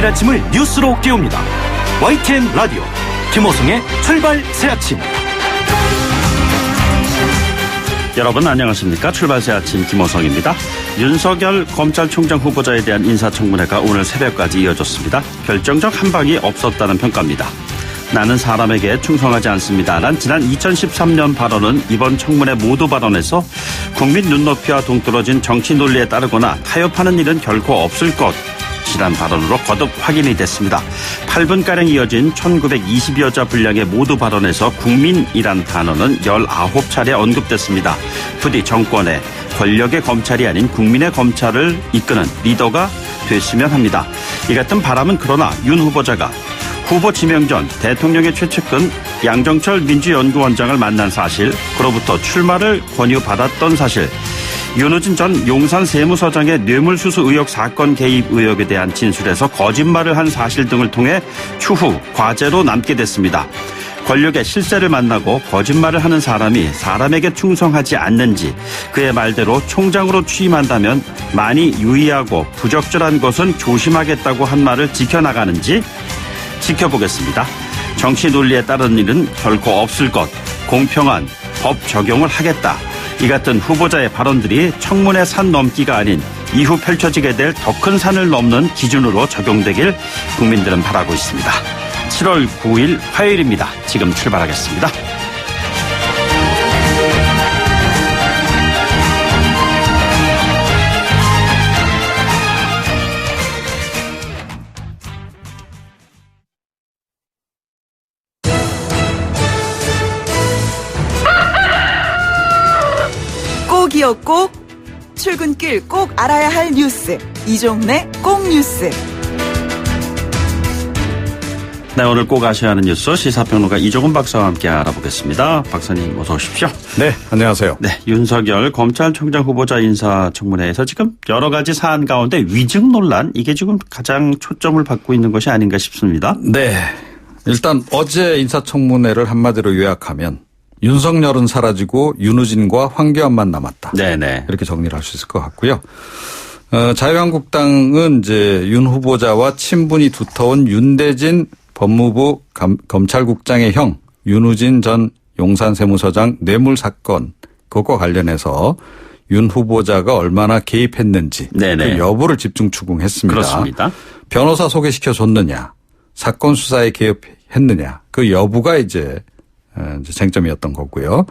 매일 아침을 뉴스로 깨웁니다. YTN 라디오 김호성의 출발 새아침. 여러분 안녕하십니까? 출발 새아침 김호성입니다. 윤석열 검찰총장 후보자에 대한 인사청문회가 오늘 새벽까지 이어졌습니다. 결정적 한방이 없었다는 평가입니다. 나는 사람에게 충성하지 않습니다. 난 지난 2013년 발언은 이번 청문회 모두 발언에서 국민 눈높이와 동떨어진 정치 논리에 따르거나 타협하는 일은 결코 없을 것이란 발언으로 거듭 확인이 됐습니다. 8분가량 이어진 1920여 자 분량의 모두 발언에서 국민이란 단어는 19차례 언급됐습니다. 부디 정권의 권력의 검찰이 아닌 국민의 검찰을 이끄는 리더가 됐으면 합니다. 이 같은 바람은 그러나 윤 후보자가 후보 지명 전 대통령의 최측근 양정철 민주연구원장을 만난 사실, 그로부터 출마를 권유받았던 사실, 윤우진 전 용산 세무서장의 뇌물수수 의혹 사건 개입 의혹에 대한 진술에서 거짓말을 한 사실 등을 통해 추후 과제로 남게 됐습니다. 권력의 실세를 만나고 거짓말을 하는 사람이 사람에게 충성하지 않는지, 그의 말대로 총장으로 취임한다면 많이 유의하고 부적절한 것은 조심하겠다고 한 말을 지켜나가는지 지켜보겠습니다. 정치 논리에 따른 일은 결코 없을 것, 공평한 법 적용을 하겠다. 이 같은 후보자의 발언들이 청문회 산 넘기가 아닌 이후 펼쳐지게 될 더 큰 산을 넘는 기준으로 적용되길 국민들은 바라고 있습니다. 7월 9일 화요일입니다. 지금 출발하겠습니다. 꼭이요 꼭, 출근길 꼭 알아야 할 뉴스, 이종래 꼭 뉴스. 네, 오늘 꼭 아셔야 하는 뉴스 시사평론가 이종훈 박사와 함께 알아보겠습니다. 박사님 어서 오십시오. 네, 안녕하세요. 네, 윤석열 검찰총장 후보자 인사청문회에서 지금 여러 가지 사안 가운데 위증 논란, 이게 지금 가장 초점을 받고 있는 것이 아닌가 싶습니다. 네, 일단 어제 인사청문회를 한마디로 요약하면 윤석열은 사라지고 윤우진과 황교안만 남았다. 네네. 이렇게 정리를 할 수 있을 것 같고요. 자유한국당은 이제 윤 후보자와 친분이 두터운 윤대진 법무부 검찰국장의 형 윤우진 전 용산세무서장 뇌물 사건, 그것과 관련해서 윤 후보자가 얼마나 개입했는지 네네. 그 여부를 집중 추궁했습니다. 그렇습니다. 변호사 소개시켜줬느냐, 사건 수사에 개입했느냐, 그 여부가 이제 쟁점이었던 거고요.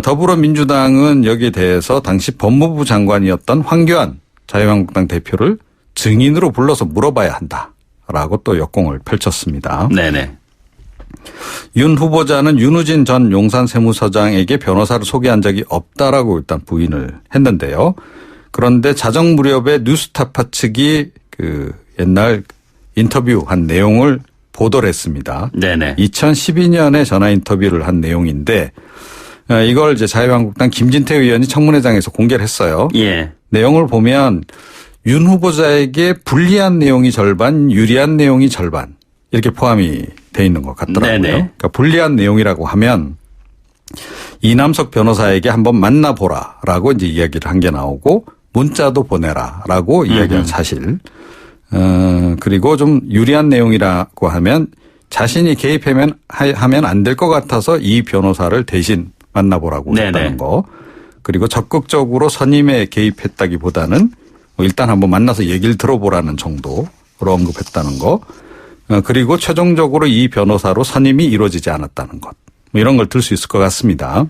더불어민주당은 여기에 대해서 당시 법무부 장관이었던 황교안 자유한국당 대표를 증인으로 불러서 물어봐야 한다라고 또 역공을 펼쳤습니다. 네네. 윤 후보자는 윤우진 전 용산 세무서장에게 변호사를 소개한 적이 없다라고 일단 부인을 했는데요. 그런데 자정 무렵에 뉴스타파 측이 그 옛날 인터뷰한 내용을 보도를 했습니다. 네네. 2012년에 전화 인터뷰를 한 내용인데 이걸 이제 자유한국당 김진태 의원이 청문회장에서 공개를 했어요. 예. 내용을 보면 윤 후보자에게 불리한 내용이 절반, 유리한 내용이 절반 이렇게 포함이 돼 있는 것 같더라고요. 네네. 그러니까 불리한 내용이라고 하면 이남석 변호사에게 한번 만나보라라고 이제 이야기를 한 게 나오고 문자도 보내라라고 이야기한 사실. 그리고 좀 유리한 내용이라고 하면 자신이 개입하면 안 될 것 같아서 이 변호사를 대신 만나보라고 했다는 거. 그리고 적극적으로 선임에 개입했다기보다는 일단 한번 만나서 얘기를 들어보라는 정도로 언급했다는 거. 그리고 최종적으로 이 변호사로 선임이 이루어지지 않았다는 것. 이런 걸 들 수 있을 것 같습니다.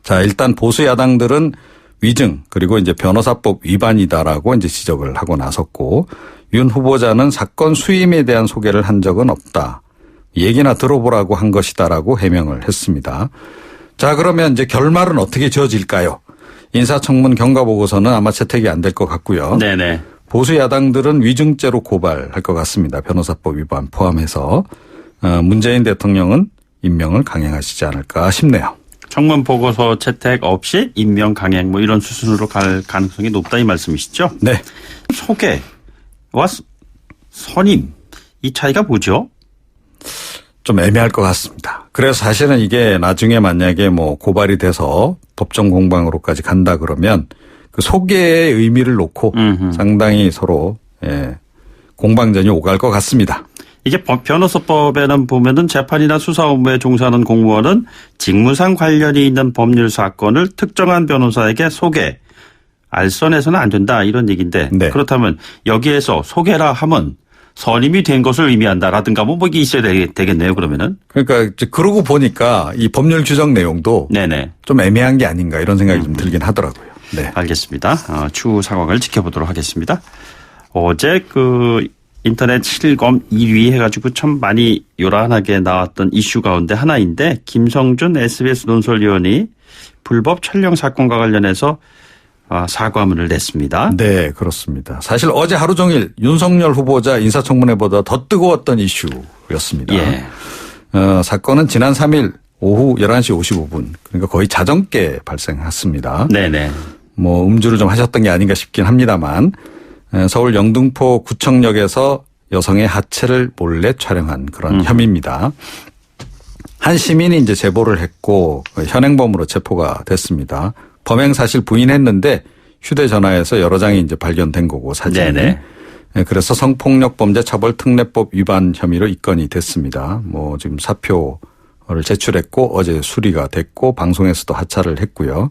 자, 일단 보수 야당들은 위증 그리고 이제 변호사법 위반이다라고 이제 지적을 하고 나섰고, 윤 후보자는 사건 수임에 대한 소개를 한 적은 없다. 얘기나 들어보라고 한 것이다라고 해명을 했습니다. 자, 그러면 이제 결말은 어떻게 지어질까요? 인사청문 경과보고서는 아마 채택이 안 될 것 같고요. 네네. 보수 야당들은 위증죄로 고발할 것 같습니다. 변호사법 위반 포함해서. 문재인 대통령은 임명을 강행하시지 않을까 싶네요. 청문 보고서 채택 없이 임명 강행 뭐 이런 수순으로 갈 가능성이 높다 이 말씀이시죠? 네. 소개와 선임 이 차이가 뭐죠? 좀 애매할 것 같습니다. 그래서 사실은 이게 나중에 만약에 뭐 고발이 돼서 법정 공방으로까지 간다 그러면 그 소개의 의미를 놓고 상당히 서로 공방전이 오갈 것 같습니다. 이게 변호사법에는 보면은 재판이나 수사 업무에 종사하는 공무원은 직무상 관련이 있는 법률 사건을 특정한 변호사에게 소개, 알선해서는 안 된다 이런 얘기인데 네. 그렇다면 여기에서 소개라 하면 선임이 된 것을 의미한다라든가 뭐 이게 있어야 되겠네요 그러면은. 그러니까 이제 그러고 보니까 이 법률 규정 내용도 네네. 좀 애매한 게 아닌가 이런 생각이 좀 들긴 하더라고요. 네. 알겠습니다. 추후 상황을 지켜보도록 하겠습니다. 어제 그 인터넷 실검 1위 해가지고 참 많이 요란하게 나왔던 이슈 가운데 하나인데 김성준 SBS 논설위원이 불법 촬영 사건과 관련해서 사과문을 냈습니다. 네, 그렇습니다. 사실 어제 하루 종일 윤석열 후보자 인사청문회보다 더 뜨거웠던 이슈였습니다. 예. 사건은 지난 3일 오후 11시 55분 그러니까 거의 자정께 발생했습니다. 네네. 뭐 음주를 좀 하셨던 게 아닌가 싶긴 합니다만 서울 영등포 구청역에서 여성의 하체를 몰래 촬영한 그런 혐의입니다. 한 시민이 이제 제보를 했고 현행범으로 체포가 됐습니다. 범행 사실 부인했는데 휴대전화에서 여러 장이 이제 발견된 거고 사진이. 네네. 그래서 성폭력범죄처벌특례법 위반 혐의로 입건이 됐습니다. 뭐 지금 사표를 제출했고 어제 수리가 됐고 방송에서도 하차를 했고요.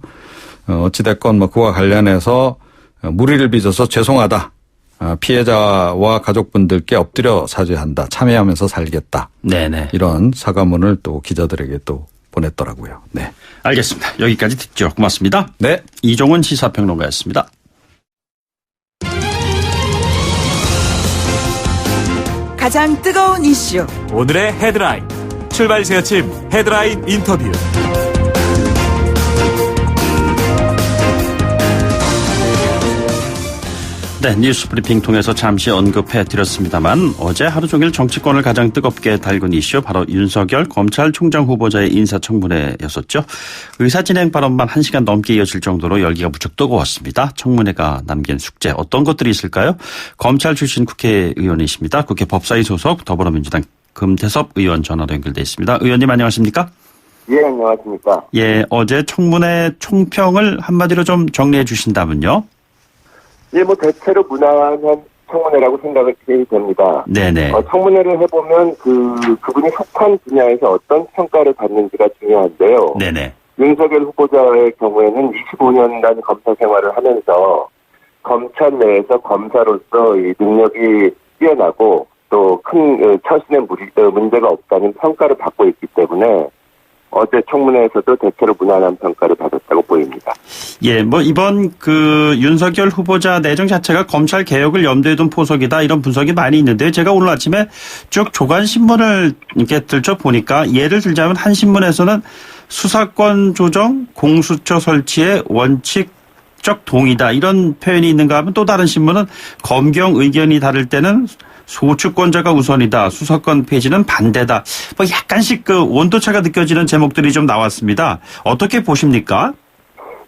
어찌됐건 뭐 그와 관련해서 무리를 빚어서 죄송하다. 피해자와 가족분들께 엎드려 사죄한다. 참여하면서 살겠다. 네네. 이런 사과문을 또 기자들에게 또 보냈더라고요. 네. 알겠습니다. 여기까지 듣죠. 고맙습니다. 네. 이종훈 시사평론가였습니다. 가장 뜨거운 이슈. 오늘의 헤드라인. 출발 새 아침 헤드라인 인터뷰. 네, 뉴스 브리핑 통해서 잠시 언급해 드렸습니다만 어제 하루 종일 정치권을 가장 뜨겁게 달군 이슈 바로 윤석열 검찰총장 후보자의 인사청문회였었죠. 의사진행 발언만 1시간 넘게 이어질 정도로 열기가 무척 뜨거웠습니다. 청문회가 남긴 숙제 어떤 것들이 있을까요? 검찰 출신 국회의원이십니다. 국회 법사위 소속 더불어민주당 금태섭 의원 전화로 연결돼 있습니다. 의원님 안녕하십니까? 예, 안녕하십니까. 예, 어제 청문회 총평을 한마디로 좀 정리해 주신다면요. 예, 뭐 대체로 무난한 청문회라고 생각이 됩니다. 네네. 청문회를 해보면 그분이 속한 분야에서 어떤 평가를 받는지가 중요한데요. 네네. 윤석열 후보자의 경우에는 25년간 검사 생활을 하면서 검찰 내에서 검사로서 이 능력이 뛰어나고 또 큰 처신의 문제가 없다는 평가를 받고 있기 때문에 어제 청문회에서도 대체로 무난한 평가를 받았다고 보입니다. 예, 뭐 이번 윤석열 후보자 내정 자체가 검찰 개혁을 염두에 둔 포석이다 이런 분석이 많이 있는데요. 제가 오늘 아침에 쭉 조간 신문을 이렇게 들춰 보니까 예를 들자면 한 신문에서는 수사권 조정, 공수처 설치에 원칙적 동의다 이런 표현이 있는가 하면 또 다른 신문은 검경 의견이 다를 때는 소추권자가 우선이다. 수사권 폐지는 반대다. 뭐 약간씩 온도차가 느껴지는 제목들이 좀 나왔습니다. 어떻게 보십니까?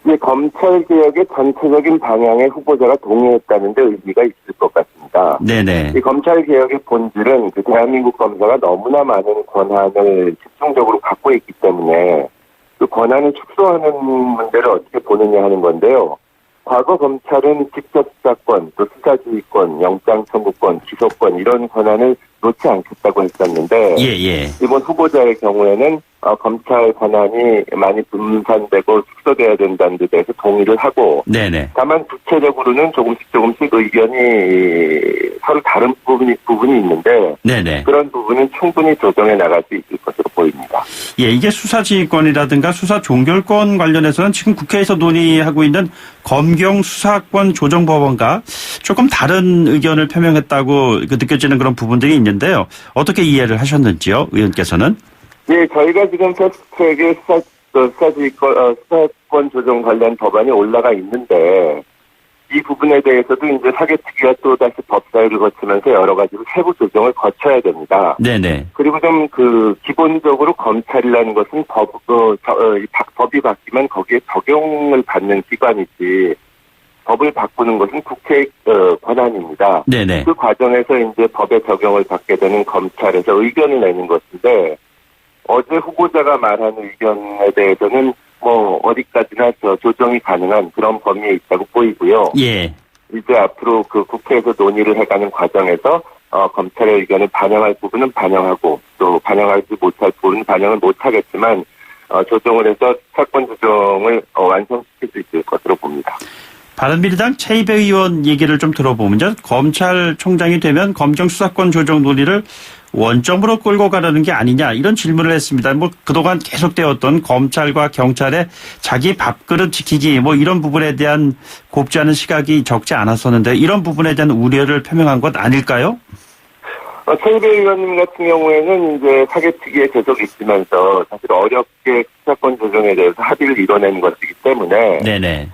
예, 검찰개혁의 전체적인 방향에 후보자가 동의했다는 데 의미가 있을 것 같습니다. 네네. 이 검찰개혁의 본질은 대한민국 검사가 너무나 많은 권한을 집중적으로 갖고 있기 때문에 그 권한을 축소하는 문제를 어떻게 보느냐 하는 건데요. 과거 검찰은 직접 수사권, 또 수사지휘권, 영장청구권, 기소권 이런 권한을 놓지 않겠다고 했었는데 예. 이번 후보자의 경우에는 검찰 권한이 많이 분산되고 축소돼야 된다는 데 대해서 동의를 하고 네네. 다만 구체적으로는 조금씩 의견이 서로 다른 부분이 있는데 네네. 그런 부분은 충분히 조정해 나갈 수 있을 것으로 보입니다. 예, 이게 수사지휘권이라든가 수사 종결권 관련해서는 지금 국회에서 논의하고 있는 검경 수사권 조정법원과 조금 다른 의견을 표명했다고 느껴지는 그런 부분들이 있는데요. 어떻게 이해를 하셨는지요, 의원께서는? 예, 저희가 지금 패스트트랙에 수사권 조정 관련 법안이 올라가 있는데 이 부분에 대해서도 이제 사개특위가 또 다시 법사위를 거치면서 여러 가지로 세부 조정을 거쳐야 됩니다. 네네. 그리고 좀 기본적으로 검찰이라는 것은 법이 바뀌면 거기에 적용을 받는 기관이지 법을 바꾸는 것은 국회의 권한입니다. 네네. 그 과정에서 이제 법의 적용을 받게 되는 검찰에서 의견을 내는 것인데 어제 후보자가 말한 의견에 대해서는 뭐 어디까지나 조정이 가능한 그런 범위에 있다고 보이고요. 예. 이제 앞으로 그 국회에서 논의를 해가는 과정에서 검찰의 의견을 반영할 부분은 반영하고 또 반영하지 못할 부분은 반영을 못하겠지만 조정을 해서 수사권 조정을 완성시킬 수 있을 것으로 봅니다. 바른미래당 최이배 의원 얘기를 좀 들어보면요. 검찰총장이 되면 검경 수사권 조정 논의를 원점으로 끌고 가려는 게 아니냐 이런 질문을 했습니다. 뭐 그동안 계속되었던 검찰과 경찰의 자기 밥그릇 지키기 뭐 이런 부분에 대한 곱지 않은 시각이 적지 않았었는데 이런 부분에 대한 우려를 표명한 것 아닐까요? 최이배 의원님 같은 경우에는 이제 사개특위에 계속 있으면서 사실 어렵게 수사권 조정에 대해서 합의를 이뤄낸 것이기 때문에 네네.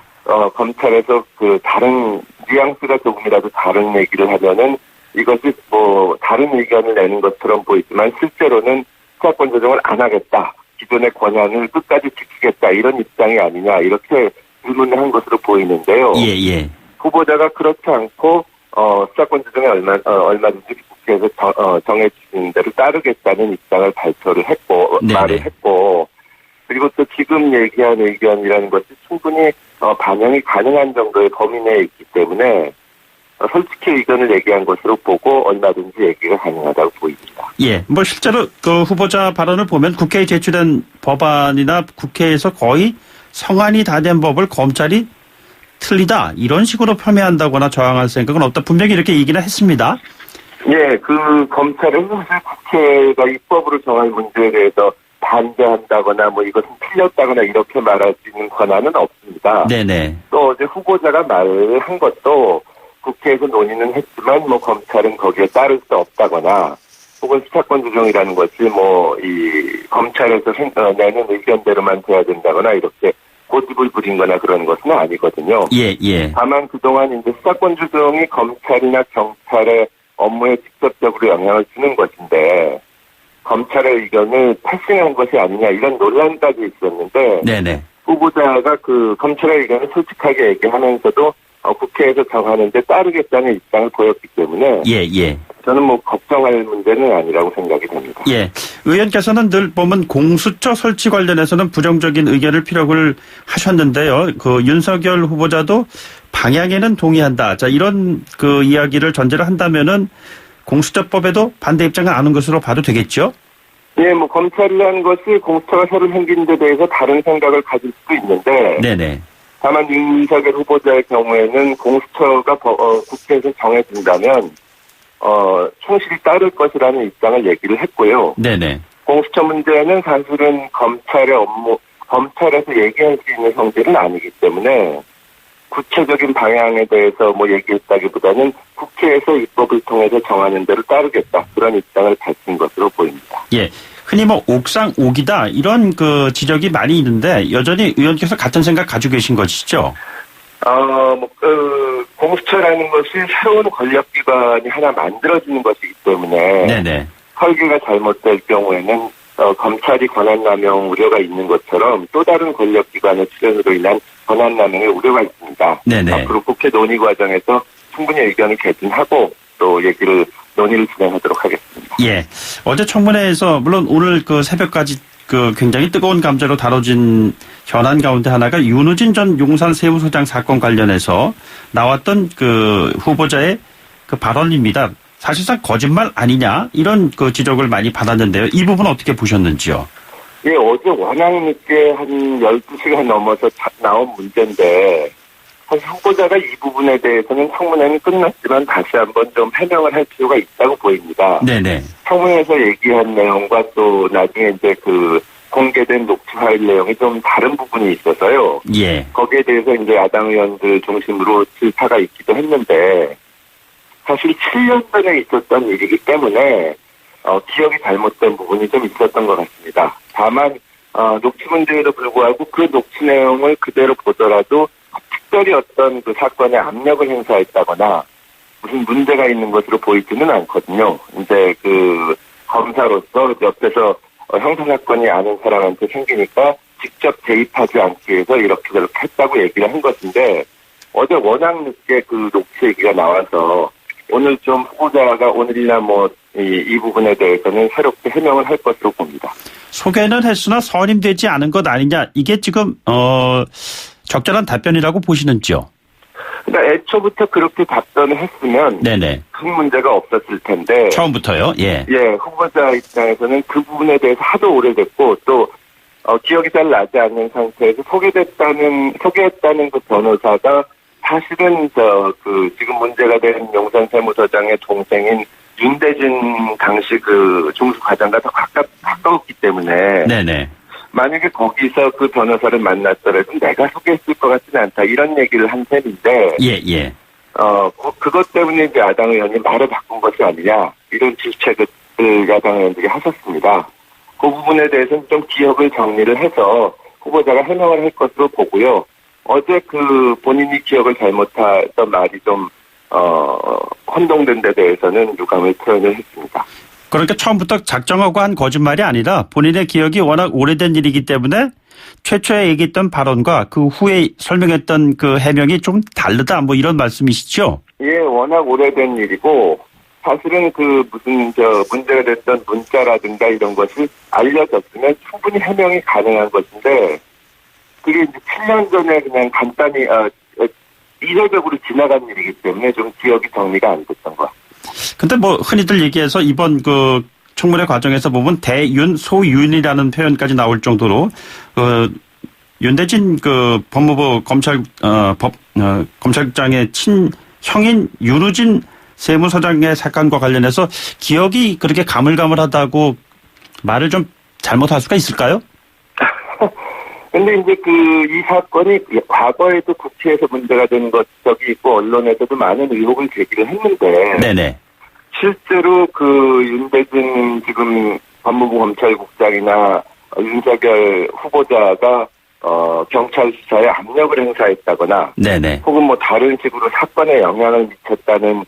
검찰에서 그 다른 뉘앙스가 조금이라도 다른 얘기를 하면은 이것이 뭐 다른 의견을 내는 것처럼 보이지만 실제로는 수사권 조정을 안 하겠다. 기존의 권한을 끝까지 지키겠다. 이런 입장이 아니냐. 이렇게 질문을 한 것으로 보이는데요. 예. 후보자가 그렇지 않고 수사권 조정에 얼마든지 국회에서 정해주신 대로 따르겠다는 입장을 발표를 했고 네네. 말을 했고 그리고 또 지금 얘기한 의견이라는 것이 충분히 반영이 가능한 정도의 범위 내에 있기 때문에 솔직히 의견을 얘기한 것으로 보고 얼마든지 얘기가 가능하다고 보입니다. 예, 뭐 실제로 그 후보자 발언을 보면 국회에 제출된 법안이나 국회에서 거의 성안이 다 된 법을 검찰이 틀리다 이런 식으로 폄훼한다거나 저항할 생각은 없다. 분명히 이렇게 얘기는 했습니다. 예, 그 검찰은 사실 국회가 입법으로 정할 문제에 대해서 반대한다거나 뭐 이것은 틀렸다거나 이렇게 말할 수 있는 권한은 없습니다. 네네. 또 어제 후보자가 말한 것도 국회에서 논의는 했지만 뭐 검찰은 거기에 따를 수 없다거나 혹은 수사권 조정이라는 것이 뭐 이 검찰에서 내는 의견대로만 돼야 된다거나 이렇게 고집을 부린 거나 그런 것은 아니거든요. 예. 다만 그동안 이제 수사권 조정이 검찰이나 경찰의 업무에 직접적으로 영향을 주는 것인데 검찰의 의견을 패싱한 것이 아니냐 이런 논란까지 있었는데 네네. 후보자가 그 검찰의 의견을 솔직하게 얘기하면서도 국회에서 정하는데 따르겠다는 입장을 보였기 때문에 예. 저는 뭐 걱정할 문제는 아니라고 생각이 됩니다. 예. 의원께서는 늘 보면 공수처 설치 관련해서는 부정적인 의견을 피력을 하셨는데요. 그 윤석열 후보자도 방향에는 동의한다. 자, 이런 그 이야기를 전제를 한다면은 공수처법에도 반대 입장은 안 온 것으로 봐도 되겠죠? 예, 뭐 검찰이라는 것이 공수처가 새로 생긴 데 대해서 다른 생각을 가질 수도 있는데 네네. 다만 윤석열 후보자의 경우에는 공수처가 국회에서 정해진다면 충실히 따를 것이라는 입장을 얘기를 했고요. 네네. 공수처 문제는 사실은 검찰의 업무, 검찰에서 얘기할 수 있는 성질은 아니기 때문에 구체적인 방향에 대해서 뭐 얘기했다기보다는 국회에서 입법을 통해서 정하는 대로 따르겠다. 그런 입장을 밝힌 것으로 보입니다. 예. 흔히 뭐 옥상 옥이다 이런 그 지적이 많이 있는데 여전히 의원께서 같은 생각 가지고 계신 것이죠? 공수처라는 것이 새로운 권력기관이 하나 만들어지는 것이기 때문에 네네. 설계가 잘못될 경우에는 검찰이 권한남용 우려가 있는 것처럼 또 다른 권력기관의 출현으로 인한 권한남용의 우려가 있습니다. 네네. 앞으로 국회 논의 과정에서 충분히 의견을 개진하고 또 논의를 진행하도록 하겠습니다. 예. 어제 청문회에서 물론 오늘 그 새벽까지 그 굉장히 뜨거운 감자로 다뤄진 현안 가운데 하나가 윤우진 전 용산 세무서장 사건 관련해서 나왔던 그 후보자의 그 발언입니다. 사실상 거짓말 아니냐 이런 그 지적을 많이 받았는데요. 이 부분 어떻게 보셨는지요? 예, 어제 워낙 늦게 한 12시간 넘어서 나온 문제인데 사실 후보자가 이 부분에 대해서는 청문회는 끝났지만 다시 한번 좀 해명을 할 필요가 있다고 보입니다. 네네. 청문회에서 얘기한 내용과 또 나중에 이제 그 공개된 녹취 파일 내용이 좀 다른 부분이 있어서요. 예. 거기에 대해서 이제 야당 의원들 중심으로 질타가 있기도 했는데 사실 7년 전에 있었던 일이기 때문에 기억이 잘못된 부분이 좀 있었던 것 같습니다. 다만 녹취 문제에도 불구하고 그 녹취 내용을 그대로 보더라도 특별히 어떤 그 사건에 압력을 행사했다거나 무슨 문제가 있는 것으로 보이지는 않거든요. 이제 그 검사로서 옆에서 형사사건이 아는 사람한테 생기니까 직접 개입하지 않기 위해서 이렇게 저렇게 했다고 얘기를 한 것인데 어제 워낙 늦게 그 녹취 얘기가 나와서 오늘 좀 후보자가 오늘이나 뭐 이 부분에 대해서는 새롭게 해명을 할 것으로 봅니다. 소개는 했으나 선임되지 않은 것 아니냐 이게 지금 적절한 답변이라고 보시는지요? 그러니까 애초부터 그렇게 답변을 했으면 네네. 큰 문제가 없었을 텐데. 처음부터요? 예. 예, 후보자 입장에서는 그 부분에 대해서 하도 오래됐고 또 기억이 잘 나지 않는 상태에서 소개했다는 그 변호사가 사실은 지금 문제가 된 용산 세무서장의 동생인 윤대진 당시 그 중수과장과 더 가까웠기 때문에. 네네. 만약에 거기서 그 변호사를 만났더라도 내가 소개했을 것 같지는 않다. 이런 얘기를 한 셈인데. 예. 그것 때문에 이제 야당 의원이 말을 바꾼 것이 아니냐. 이런 질책을 야당 의원들이 하셨습니다. 그 부분에 대해서는 좀 기억을 정리를 해서 후보자가 해명을 할 것으로 보고요. 어제 그 본인이 기억을 잘못했던 말이 좀, 혼동된 데 대해서는 유감을 표현을 했습니다. 그러니까 처음부터 작정하고 한 거짓말이 아니라 본인의 기억이 워낙 오래된 일이기 때문에 최초에 얘기했던 발언과 그 후에 설명했던 그 해명이 좀 다르다 뭐 이런 말씀이시죠? 예, 워낙 오래된 일이고 사실은 그 문제가 됐던 문자라든가 이런 것이 알려졌으면 충분히 해명이 가능한 것인데 그게 이제 7년 전에 그냥 간단히 이례적으로 지나간 일이기 때문에 좀 기억이 정리가 안 됐던 것 같습니다. 근데 뭐 흔히들 얘기해서 이번 그 청문회 과정에서 보면 대윤, 소윤이라는 표현까지 나올 정도로 윤대진 그 법무부 검찰국장의 친형인 윤우진 세무서장의 사건과 관련해서 기억이 그렇게 가물가물하다고 말을 좀 잘못할 수가 있을까요? 근데 이제 이 사건이 과거에도 국회에서 문제가 된 적이 있고 언론에서도 많은 의혹을 제기를 했는데. 네네. 실제로 윤대진 지금 법무부 검찰국장이나 윤석열 후보자가 경찰 수사에 압력을 행사했다거나. 네네. 혹은 뭐 다른 식으로 사건에 영향을 미쳤다는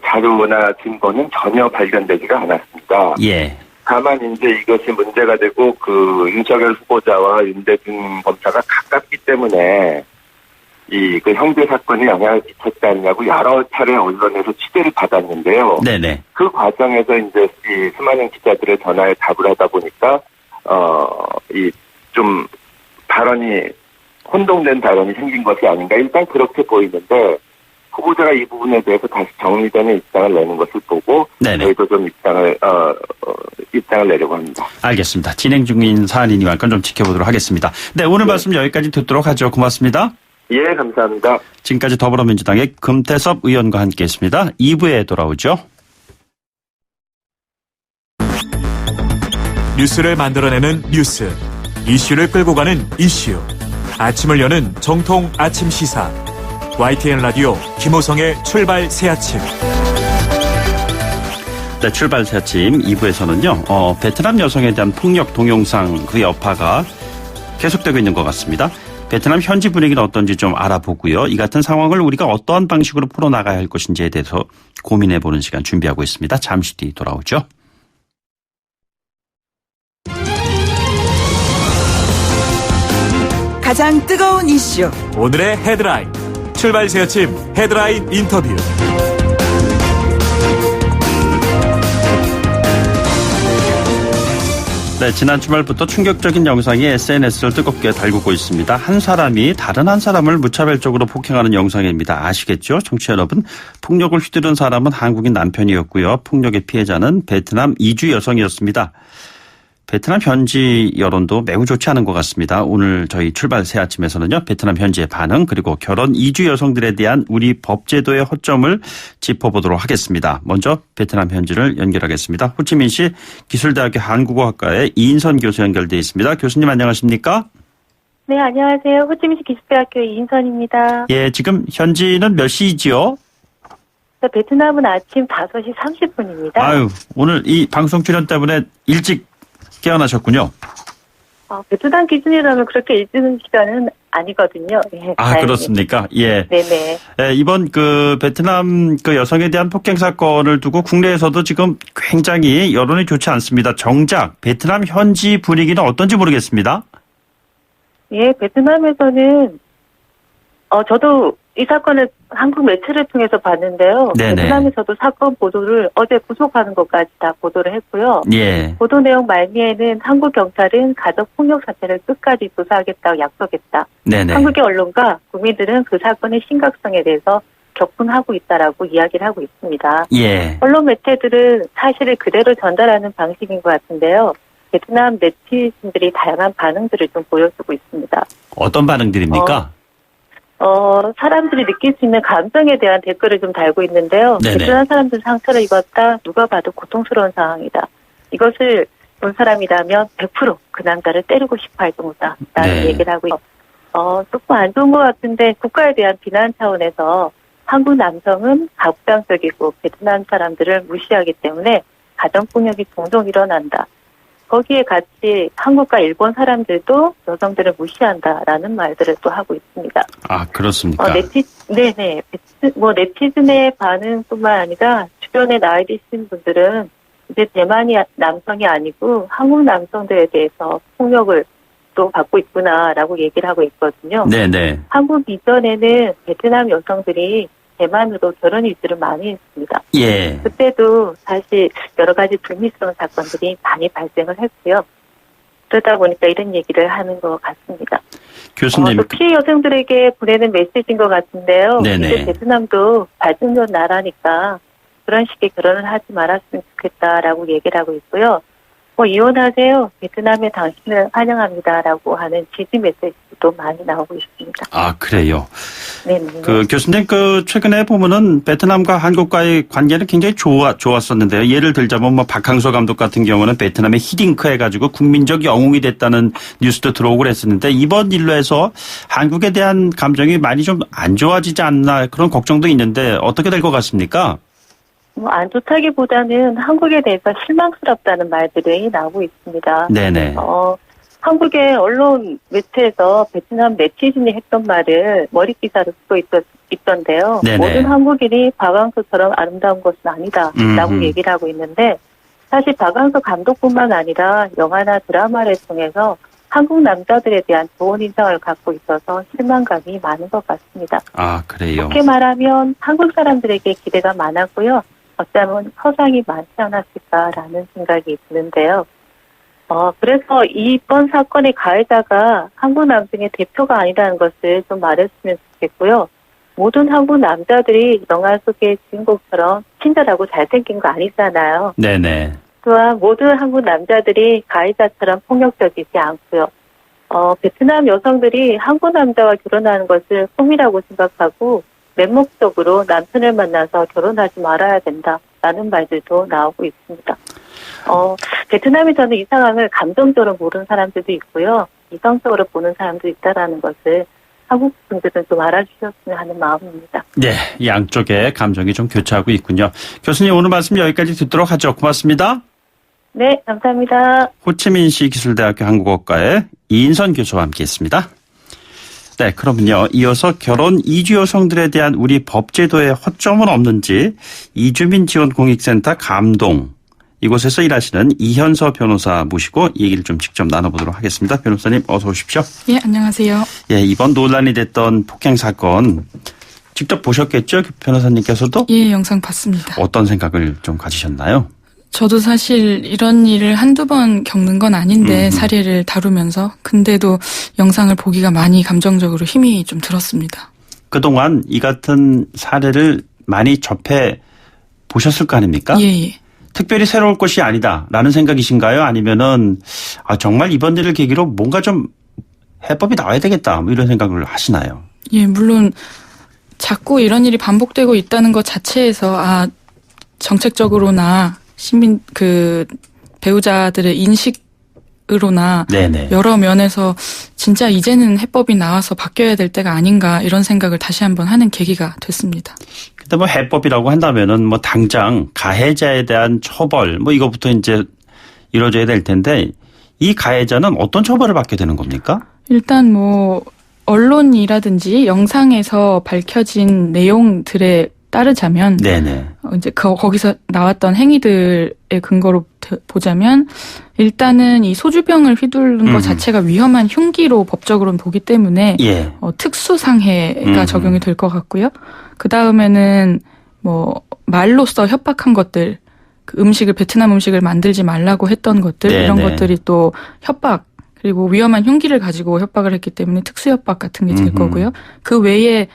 자료나 증거는 전혀 발견되지가 않았습니다. 예. 다만 이제 이것이 문제가 되고 윤석열 후보자와 윤대진 검사가 가깝기 때문에 그 형제 사건에 영향을 미쳤지 않냐고 여러 차례 언론에서 취재를 받았는데요. 네네. 그 과정에서 이제 이 수많은 기자들의 전화에 답을 하다 보니까 좀 발언이 혼동된 발언이 생긴 것이 아닌가 일단 그렇게 보이는데. 후보자가 이 부분에 대해서 다시 정리되는 입장을 내는 것을 보고 저희도 좀 입장을 내려고 합니다. 알겠습니다. 진행 중인 사안이니까 좀 지켜보도록 하겠습니다. 네, 오늘 말씀 여기까지 듣도록 하죠. 고맙습니다. 예, 감사합니다. 지금까지 더불어민주당의 금태섭 의원과 함께했습니다. 2부에 돌아오죠. 뉴스를 만들어내는 뉴스, 이슈를 끌고 가는 이슈, 아침을 여는 정통 아침 시사. YTN 라디오 김호성의 출발 새아침. 네, 출발 새아침 2부에서는요. 베트남 여성에 대한 폭력 동영상 그 여파가 계속되고 있는 것 같습니다. 베트남 현지 분위기는 어떤지 좀 알아보고요. 이 같은 상황을 우리가 어떠한 방식으로 풀어나가야 할 것인지에 대해서 고민해보는 시간 준비하고 있습니다. 잠시 뒤 돌아오죠. 가장 뜨거운 이슈. 오늘의 헤드라인. 출발 새아침 헤드라인 인터뷰. 네, 지난 주말부터 충격적인 영상이 SNS를 뜨겁게 달구고 있습니다. 한 사람이 다른 한 사람을 무차별적으로 폭행하는 영상입니다. 아시겠죠? 청취자 여러분. 폭력을 휘두른 사람은 한국인 남편이었고요. 폭력의 피해자는 베트남 이주 여성이었습니다. 베트남 현지 여론도 매우 좋지 않은 것 같습니다. 오늘 저희 출발 새아침에서는요. 베트남 현지의 반응 그리고 결혼 이주 여성들에 대한 우리 법제도의 허점을 짚어보도록 하겠습니다. 먼저 베트남 현지를 연결하겠습니다. 호치민시 기술대학교 한국어학과의 이인선 교수 연결되어 있습니다. 교수님 안녕하십니까? 네, 안녕하세요. 호치민시 기술대학교 이인선입니다. 예, 지금 현지는 몇 시지요? 베트남은 아침 5시 30분입니다. 아유, 오늘 이 방송 출연 때문에 일찍 깨어나셨군요. 베트남 기준이라면 그렇게 일찍 시간은 아니거든요. 예, 다행히. 그렇습니까? 예. 네네. 예, 이번 베트남 여성에 대한 폭행 사건을 두고 국내에서도 지금 굉장히 여론이 좋지 않습니다. 정작 베트남 현지 분위기는 어떤지 모르겠습니다. 예, 베트남에서는 저도 이 사건을 한국 매체를 통해서 봤는데요. 네네. 베트남에서도 사건 보도를 어제 구속하는 것까지 다 보도를 했고요. 예. 보도 내용 말미에는 한국 경찰은 가족 폭력 사태를 끝까지 조사하겠다고 약속했다. 네네. 한국의 언론과 국민들은 그 사건의 심각성에 대해서 격분하고 있다라고 이야기를 하고 있습니다. 예. 언론 매체들은 사실을 그대로 전달하는 방식인 것 같은데요. 베트남 네티즌들이 다양한 반응들을 좀 보여주고 있습니다. 어떤 반응들입니까? 사람들이 느낄 수 있는 감정에 대한 댓글을 좀 달고 있는데요. 네네. 베트남 사람들 상처를 입었다. 누가 봐도 고통스러운 상황이다. 이것을 본 사람이라면 100% 그 남자를 때리고 싶어 할 정도다. 라는 네. 얘기를 하고 있어요. 조금 안 좋은 것 같은데 국가에 대한 비난 차원에서 한국 남성은 가부장적이고 베트남 사람들을 무시하기 때문에 가정폭력이 종종 일어난다. 거기에 같이 한국과 일본 사람들도 여성들을 무시한다라는 말들을 또 하고 있습니다. 아, 그렇습니까? 네네. 네티즌의 반응뿐만 아니라 주변에 나이 드신 분들은 이제 대만이 남성이 아니고 한국 남성들에 대해서 폭력을 또 받고 있구나라고 얘기를 하고 있거든요. 네네. 한국 이전에는 베트남 여성들이 대만으로 결혼 이주를 많이 했습니다. 예. 그때도 사실 여러 가지 불미스러운 사건들이 많이 발생을 했고요. 그러다 보니까 이런 얘기를 하는 것 같습니다. 교수님. 또 피해 여성들에게 보내는 메시지인 것 같은데요. 네네. 이제 베트남도 발전된 나라니까 그런 식의 결혼을 하지 말았으면 좋겠다라고 얘기를 하고 있고요. 이혼하세요. 베트남에 당신을 환영합니다라고 하는 지지 메시지도 많이 나오고 있습니다. 아, 그래요. 네네. 교수님, 최근에 보면은 베트남과 한국과의 관계는 굉장히 좋았었는데요. 예를 들자면 박항서 감독 같은 경우는 베트남에 히딩크 해가지고 국민적 영웅이 됐다는 뉴스도 들어오고 그랬었는데 이번 일로 해서 한국에 대한 감정이 많이 좀 안 좋아지지 않나 그런 걱정도 있는데 어떻게 될 것 같습니까? 안 좋다기보다는 한국에 대해서 실망스럽다는 말들이 나오고 있습니다. 네네. 한국의 언론 매체에서 베트남 네티즌이 했던 말을 머리 기사로 쓰고 있던데요. 네네. 모든 한국인이 박항서처럼 아름다운 것은 아니다라고 얘기를 하고 있는데 사실 박항서 감독뿐만 아니라 영화나 드라마를 통해서 한국 남자들에 대한 좋은 인상을 갖고 있어서 실망감이 많은 것 같습니다. 아, 그래요. 그렇게 말하면 한국 사람들에게 기대가 많았고요. 어쩌면 허상이 많지 않았을까라는 생각이 드는데요. 그래서 이번 사건의 가해자가 한국 남성의 대표가 아니라는 것을 좀 말했으면 좋겠고요. 모든 한국 남자들이 영화 속의 주인공처럼 친절하고 잘생긴 거 아니잖아요. 네네. 또한 모든 한국 남자들이 가해자처럼 폭력적이지 않고요. 베트남 여성들이 한국 남자와 결혼하는 것을 꿈이라고 생각하고 맹목적으로 남편을 만나서 결혼하지 말아야 된다라는 말들도 나오고 있습니다. 베트남에서는 이 상황을 감정적으로 모르는 사람들도 있고요. 이성적으로 보는 사람도 있다라는 것을 한국 분들은 좀 알아주셨으면 하는 마음입니다. 네, 양쪽의 감정이 좀 교차하고 있군요. 교수님 오늘 말씀 여기까지 듣도록 하죠. 고맙습니다. 네, 감사합니다. 호치민시 기술대학교 한국어과의 이인선 교수와 함께했습니다. 네, 그럼요. 이어서 결혼 이주 여성들에 대한 우리 법 제도에 허점은 없는지 이주민 지원 공익센터 감동 이곳에서 일하시는 이현서 변호사 모시고 얘기를 좀 직접 나눠보도록 하겠습니다. 변호사님 어서 오십시오. 예, 안녕하세요. 예, 이번 논란이 됐던 폭행 사건 직접 보셨겠죠? 변호사님께서도? 예, 영상 봤습니다. 어떤 생각을 좀 가지셨나요? 저도 사실 이런 일을 한두 번 겪는 건 아닌데 사례를 다루면서 근데도 영상을 보기가 많이 감정적으로 힘이 좀 들었습니다. 그동안 이 같은 사례를 많이 접해 보셨을 거 아닙니까? 예. 특별히 새로울 것이 아니다라는 생각이신가요? 아니면은 정말 이번 일을 계기로 뭔가 좀 해법이 나와야 되겠다 뭐 이런 생각을 하시나요? 예, 물론 자꾸 이런 일이 반복되고 있다는 것 자체에서 정책적으로나 시민 배우자들의 인식으로나 네네. 여러 면에서 진짜 이제는 해법이 나와서 바뀌어야 될 때가 아닌가 이런 생각을 다시 한번 하는 계기가 됐습니다. 근데 해법이라고 한다면은 당장 가해자에 대한 처벌 이거부터 이제 이루어져야 될 텐데 이 가해자는 어떤 처벌을 받게 되는 겁니까? 일단 언론이라든지 영상에서 밝혀진 내용들에 따르자면 네네. 이제 거기서 나왔던 행위들의 근거로 보자면 일단은 이 소주병을 휘두르는 것 자체가 위험한 흉기로 법적으로는 보기 때문에 예. 특수상해가 적용이 될 것 같고요. 그 다음에는 뭐 말로써 협박한 것들, 그 베트남 음식을 만들지 말라고 했던 것들 네네. 이런 것들이 또 협박 그리고 위험한 흉기를 가지고 협박을 했기 때문에 특수협박 같은 게 될 거고요. 그 외에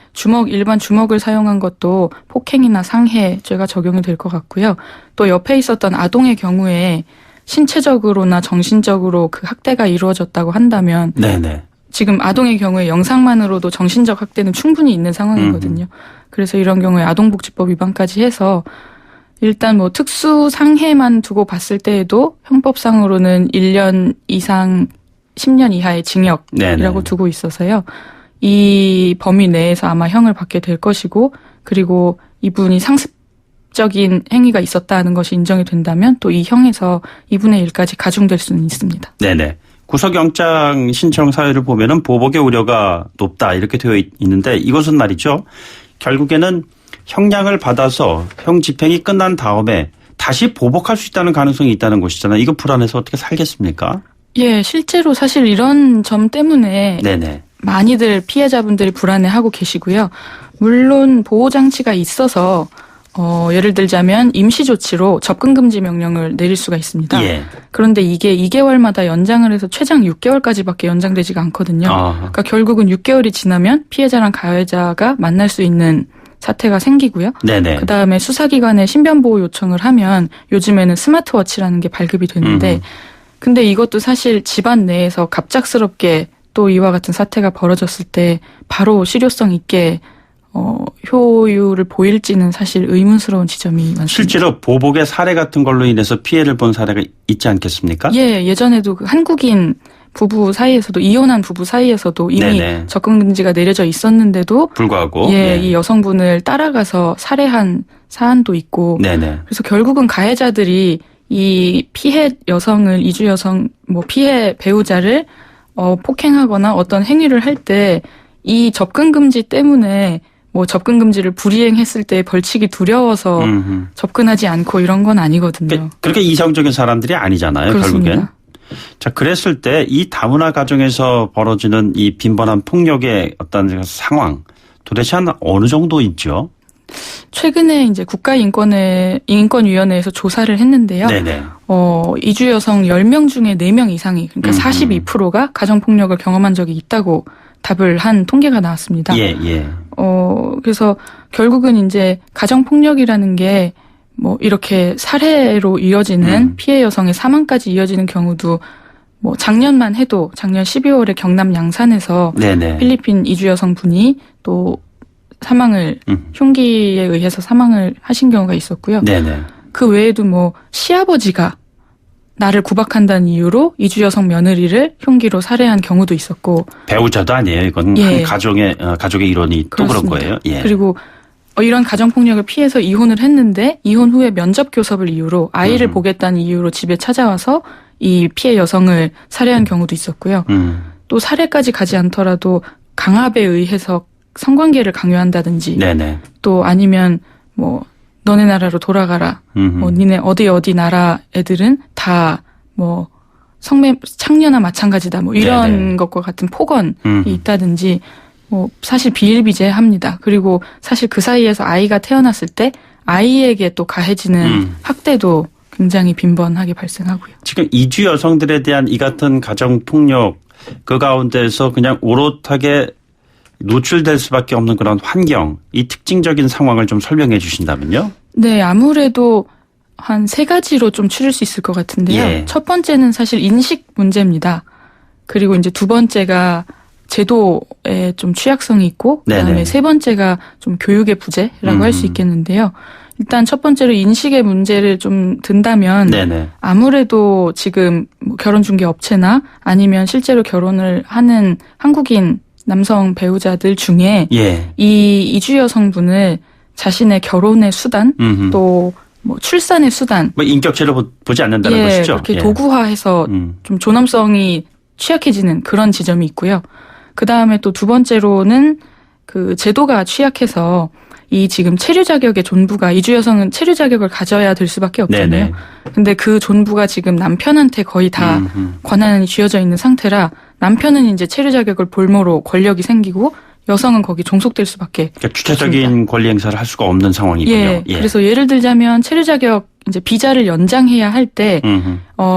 일반 주먹을 사용한 것도 폭행이나 상해죄가 적용이 될 것 같고요. 또 옆에 있었던 아동의 경우에 신체적으로나 정신적으로 그 학대가 이루어졌다고 한다면 네네. 지금 아동의 경우에 영상만으로도 정신적 학대는 충분히 있는 상황이거든요. 그래서 이런 경우에 아동복지법 위반까지 해서 일단 뭐 특수상해만 두고 봤을 때에도 형법상으로는 1년 이상 10년 이하의 징역이라고 네네. 두고 있어서요. 이 범위 내에서 아마 형을 받게 될 것이고 그리고 이분이 상습적인 행위가 있었다는 것이 인정이 된다면 또 이 형에서 2분의 1까지 가중될 수는 있습니다. 네네. 구속영장 신청 사유를 보면은 보복의 우려가 높다 이렇게 되어 있는데 이것은 말이죠. 결국에는 형량을 받아서 형 집행이 끝난 다음에 다시 보복할 수 있다는 가능성이 있다는 것이잖아요. 이거 불안해서 어떻게 살겠습니까? 예, 실제로 사실 이런 점 때문에 네네. 많이들 피해자분들이 불안해하고 계시고요. 물론 보호장치가 있어서 예를 들자면 임시조치로 접근금지 명령을 내릴 수가 있습니다. 예. 그런데 이게 2개월마다 연장을 해서 최장 6개월까지밖에 연장되지가 않거든요. 그러니까 결국은 6개월이 지나면 피해자랑 가해자가 만날 수 있는 사태가 생기고요. 네네. 그다음에 수사기관에 신변보호 요청을 하면 요즘에는 스마트워치라는 게 발급이 되는데 근데 이것도 사실 집안 내에서 갑작스럽게 또 이와 같은 사태가 벌어졌을 때 바로 실효성 있게 효율을 보일지는 사실 의문스러운 지점이 많습니다. 실제로 보복의 사례 같은 걸로 인해서 피해를 본 사례가 있지 않겠습니까? 예, 예전에도 그 한국인 부부 사이에서도 이혼한 부부 사이에서도 이미 네네. 접근금지가 내려져 있었는데도 불구하고 이 여성분을 따라가서 살해한 사안도 있고 네네. 그래서 결국은 가해자들이 이 피해 여성을 이주 여성 피해 배우자를 폭행하거나 어떤 행위를 할 때 이 접근금지 때문에 접근금지를 불이행했을 때 벌칙이 두려워서 접근하지 않고 이런 건 아니거든요. 그렇게 이성적인 사람들이 아니잖아요. 그렇습니다. 결국엔. 자, 그랬을 때 이 다문화 가정에서 벌어지는 이 빈번한 폭력의 어떤 상황 도대체 한 어느 정도 있죠? 최근에 이제 국가인권위원회에서 조사를 했는데요. 네네. 이주 여성 10명 중에 4명 이상이 그러니까 42%가 가정폭력을 경험한 적이 있다고 답을 한 통계가 나왔습니다. 예. 그래서 결국은 이제 가정폭력이라는 게 이렇게 살해로 이어지는 피해 여성의 사망까지 이어지는 경우도 작년만 해도 작년 12월에 경남 양산에서 네네. 필리핀 이주 여성분이 또 사망을 흉기에 의해서 사망을 하신 경우가 있었고요. 네네. 그 외에도 시아버지가 나를 구박한다는 이유로 이주 여성 며느리를 흉기로 살해한 경우도 있었고 배우자도 아니에요. 이건 한 가족의 일원이 또 그런 거예요. 예. 그리고 이런 가정폭력을 피해서 이혼을 했는데 이혼 후에 면접 교섭을 이유로 아이를 보겠다는 이유로 집에 찾아와서 이 피해 여성을 살해한 경우도 있었고요. 또 살해까지 가지 않더라도 강압에 의해서 성관계를 강요한다든지 네네. 또 아니면 너네 나라로 돌아가라. 니네 어디 나라 애들은 다 창녀나 마찬가지다. 이런 네네. 것과 같은 폭언이 있다든지 사실 비일비재합니다. 그리고 사실 그 사이에서 아이가 태어났을 때 아이에게 또 가해지는 학대도 굉장히 빈번하게 발생하고요. 지금 이주 여성들에 대한 이 같은 가정폭력 그 가운데서 그냥 오롯하게 노출될 수밖에 없는 그런 환경, 이 특징적인 상황을 좀 설명해 주신다면요? 네, 아무래도 한 3가지로 좀 추릴 수 있을 것 같은데요. 예. 첫 번째는 사실 인식 문제입니다. 그리고 이제 두 번째가 제도에 좀 취약성이 있고, 그다음에 네네. 세 번째가 좀 교육의 부재라고 할 수 있겠는데요. 일단 첫 번째로 인식의 문제를 좀 든다면 네네. 아무래도 지금 결혼 중개 업체나 아니면 실제로 결혼을 하는 한국인 남성 배우자들 중에 예. 이 이주 여성분을 자신의 결혼의 수단 또 출산의 수단 인격체로 보지 않는다는 것이죠. 그렇게 도구화해서 좀 존엄성이 취약해지는 그런 지점이 있고요. 그 다음에 또 두 번째로는 그 제도가 취약해서 이 지금 체류 자격의 존부가 이주 여성은 체류 자격을 가져야 될 수밖에 없잖아요. 네네. 근데 그 존부가 지금 남편한테 거의 다 권한이 쥐어져 있는 상태라 남편은 이제 체류 자격을 볼모로 권력이 생기고 여성은 거기 종속될 수밖에 그러니까 주체적인 없습니다. 권리 행사를 할 수가 없는 상황이군요. 예. 그래서 예를 들자면 체류 자격 이제 비자를 연장해야 할 때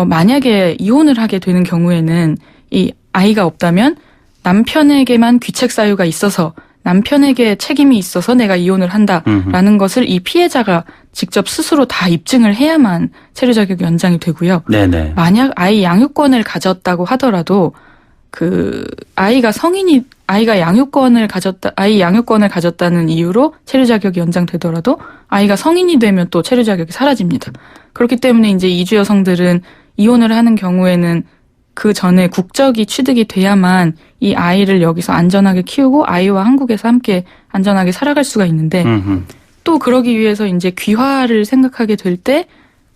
만약에 이혼을 하게 되는 경우에는 이 아이가 없다면 남편에게만 귀책 사유가 있어서 남편에게 책임이 있어서 내가 이혼을 한다라는 것을 이 피해자가 직접 스스로 다 입증을 해야만 체류 자격이 연장이 되고요. 네네. 만약 아이 양육권을 가졌다고 하더라도 그 아이 양육권을 가졌다는 이유로 체류 자격이 연장되더라도 아이가 성인이 되면 또 체류 자격이 사라집니다. 그렇기 때문에 이제 이주 여성들은 이혼을 하는 경우에는 그 전에 국적이 취득이 돼야만 이 아이를 여기서 안전하게 키우고 아이와 한국에서 함께 안전하게 살아갈 수가 있는데 또 그러기 위해서 이제 귀화를 생각하게 될 때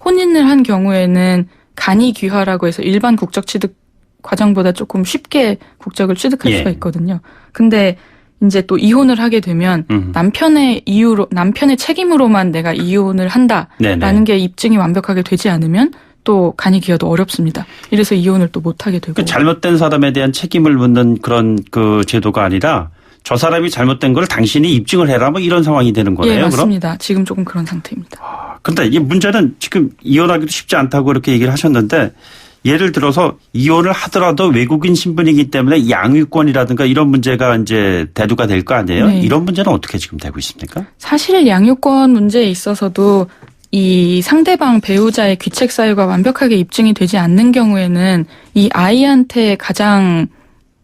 혼인을 한 경우에는 간이 귀화라고 해서 일반 국적 취득 과정보다 조금 쉽게 국적을 취득할 수가 있거든요. 근데 이제 또 이혼을 하게 되면 남편의 책임으로만 내가 이혼을 한다라는 게 입증이 완벽하게 되지 않으면 또 간이 귀화도 어렵습니다. 이래서 이혼을 또 못하게 되고. 그 잘못된 사람에 대한 책임을 묻는 그런 그 제도가 아니라 저 사람이 잘못된 걸 당신이 입증을 해라 뭐 이런 상황이 되는 거네요. 예, 맞습니다. 그럼? 지금 조금 그런 상태입니다. 그런데 이 문제는 지금 이혼하기도 쉽지 않다고 이렇게 얘기를 하셨는데 예를 들어서 이혼을 하더라도 외국인 신분이기 때문에 양육권이라든가 이런 문제가 이제 대두가 될 거 아니에요? 네. 이런 문제는 어떻게 지금 되고 있습니까? 사실 양육권 문제에 있어서도 이 상대방 배우자의 귀책 사유가 완벽하게 입증이 되지 않는 경우에는 이 아이한테 가장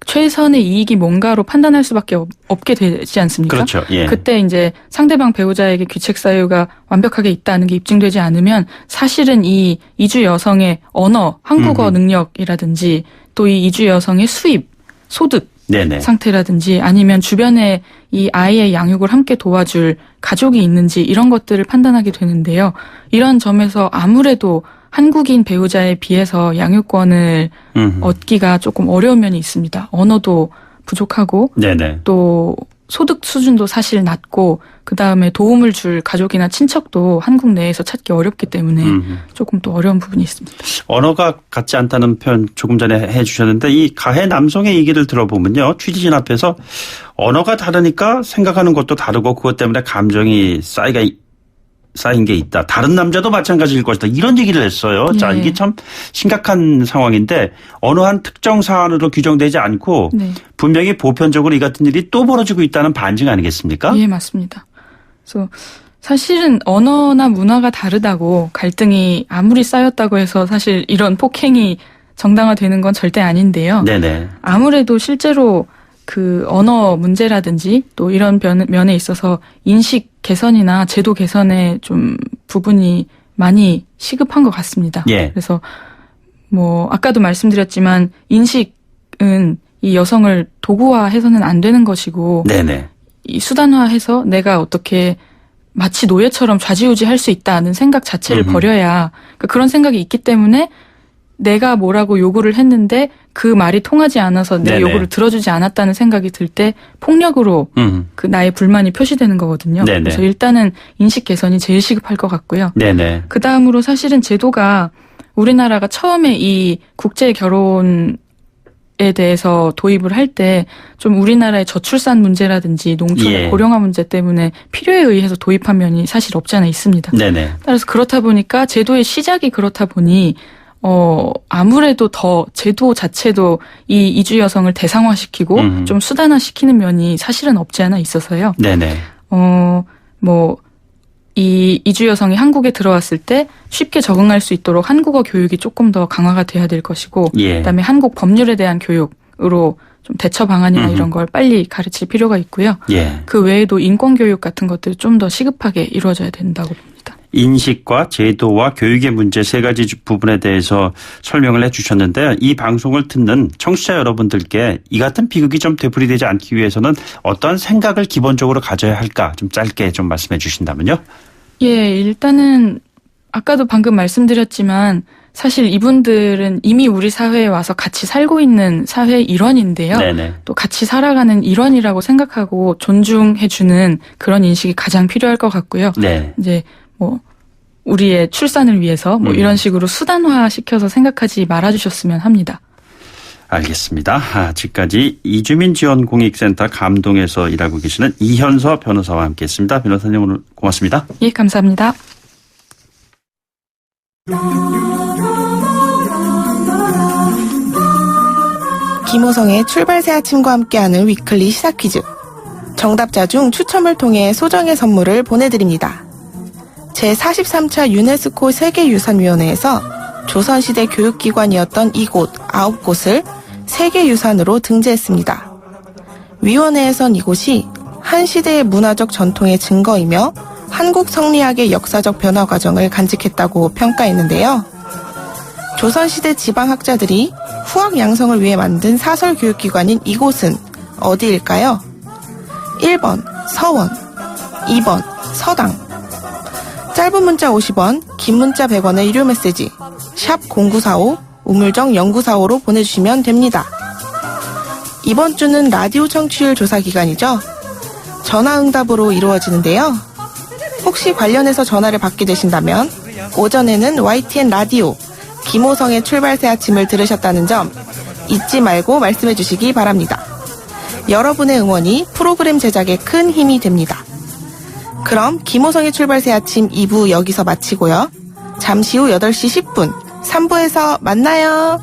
최선의 이익이 뭔가로 판단할 수밖에 없게 되지 않습니까? 그렇죠. 예. 그때 이제 상대방 배우자에게 귀책 사유가 완벽하게 있다는 게 입증되지 않으면 사실은 이 이주 여성의 언어, 한국어 능력이라든지 또 이 이주 여성의 수입, 소득 네네. 상태라든지 아니면 주변에 이 아이의 양육을 함께 도와줄 가족이 있는지 이런 것들을 판단하게 되는데요. 이런 점에서 아무래도 한국인 배우자에 비해서 양육권을 얻기가 조금 어려운 면이 있습니다. 언어도 부족하고 네네. 또 소득 수준도 사실 낮고 그다음에 도움을 줄 가족이나 친척도 한국 내에서 찾기 어렵기 때문에 조금 또 어려운 부분이 있습니다. 언어가 같지 않다는 표현 조금 전에 해 주셨는데 이 가해 남성의 얘기를 들어보면요. 취재진 앞에서 언어가 다르니까 생각하는 것도 다르고 그것 때문에 감정이 쌓인 게 있다. 다른 남자도 마찬가지일 것이다. 이런 얘기를 했어요. 자, 이게 참 심각한 상황인데 어느 한 특정 사안으로 규정되지 않고 분명히 보편적으로 이 같은 일이 또 벌어지고 있다는 반증 아니겠습니까? 예, 맞습니다. 그래서 사실은 언어나 문화가 다르다고 갈등이 아무리 쌓였다고 해서 사실 이런 폭행이 정당화되는 건 절대 아닌데요. 네네. 아무래도 실제로 그 언어 문제라든지 또 이런 면에 있어서 인식 개선이나 제도 개선에 좀 부분이 많이 시급한 것 같습니다. 예. 그래서 뭐 아까도 말씀드렸지만 인식은 이 여성을 도구화해서는 안 되는 것이고 네네. 이 수단화해서 내가 어떻게 마치 노예처럼 좌지우지할 수 있다는 생각 자체를 버려야 그러니까 그런 생각이 있기 때문에 내가 뭐라고 요구를 했는데 그 말이 통하지 않아서 내 네네. 요구를 들어주지 않았다는 생각이 들 때 폭력으로 그 나의 불만이 표시되는 거거든요. 네네. 그래서 일단은 인식 개선이 제일 시급할 것 같고요. 네네. 그 다음으로 사실은 제도가 우리나라가 처음에 이 국제 결혼에 대해서 도입을 할 때 좀 우리나라의 저출산 문제라든지 농촌의 예. 고령화 문제 때문에 필요에 의해서 도입한 면이 사실 없지 않아 있습니다. 네네. 따라서 그렇다 보니까 제도의 시작이 그렇다 보니 아무래도 더 제도 자체도 이 이주 여성을 대상화시키고 좀 수단화시키는 면이 사실은 없지 않아 있어서요. 네네. 이 이주 여성이 한국에 들어왔을 때 쉽게 적응할 수 있도록 한국어 교육이 조금 더 강화가 돼야 될 것이고, 예. 그다음에 한국 법률에 대한 교육으로 좀 대처 방안이나 이런 걸 빨리 가르칠 필요가 있고요. 예. 그 외에도 인권 교육 같은 것들이 좀 더 시급하게 이루어져야 된다고 봅니다. 인식과 제도와 교육의 문제 세 가지 부분에 대해서 설명을 해 주셨는데 이 방송을 듣는 청취자 여러분들께 이 같은 비극이 좀 되풀이되지 않기 위해서는 어떤 생각을 기본적으로 가져야 할까 좀 짧게 좀 말씀해 주신다면요. 예, 일단은 아까도 방금 말씀드렸지만 사실 이분들은 이미 우리 사회에 와서 같이 살고 있는 사회의 일원인데요. 네네. 또 같이 살아가는 일원이라고 생각하고 존중해주는 그런 인식이 가장 필요할 것 같고요. 네. 이제 뭐 우리의 출산을 위해서 뭐 이런 식으로 수단화 시켜서 생각하지 말아주셨으면 합니다. 알겠습니다. 지금까지 이주민 지원 공익센터 감동에서 일하고 계시는 이현서 변호사와 함께했습니다. 변호사님 오늘 고맙습니다. 예, 감사합니다. 김호성의 출발새 아침과 함께하는 위클리 시사 퀴즈. 정답자 중 추첨을 통해 소정의 선물을 보내드립니다. 제43차 유네스코 세계유산위원회에서 조선시대 교육기관이었던 이곳 9곳을 세계유산으로 등재했습니다. 위원회에선 이곳이 한 시대의 문화적 전통의 증거이며 한국 성리학의 역사적 변화 과정을 간직했다고 평가했는데요. 조선시대 지방학자들이 후학 양성을 위해 만든 사설 교육기관인 이곳은 어디일까요? 1번 서원, 2번 서당. 짧은 문자 50원, 긴 문자 100원의 유료 메시지 샵 0945 우물정 0945로 보내주시면 됩니다. 이번 주는 라디오 청취율 조사 기간이죠. 전화응답으로 이루어지는데요. 혹시 관련해서 전화를 받게 되신다면 오전에는 YTN 라디오 김호성의 출발새 아침을 들으셨다는 점 잊지 말고 말씀해 주시기 바랍니다. 여러분의 응원이 프로그램 제작에 큰 힘이 됩니다. 그럼 김호성의 출발새 아침 2부 여기서 마치고요. 잠시 후 8시 10분 3부에서 만나요.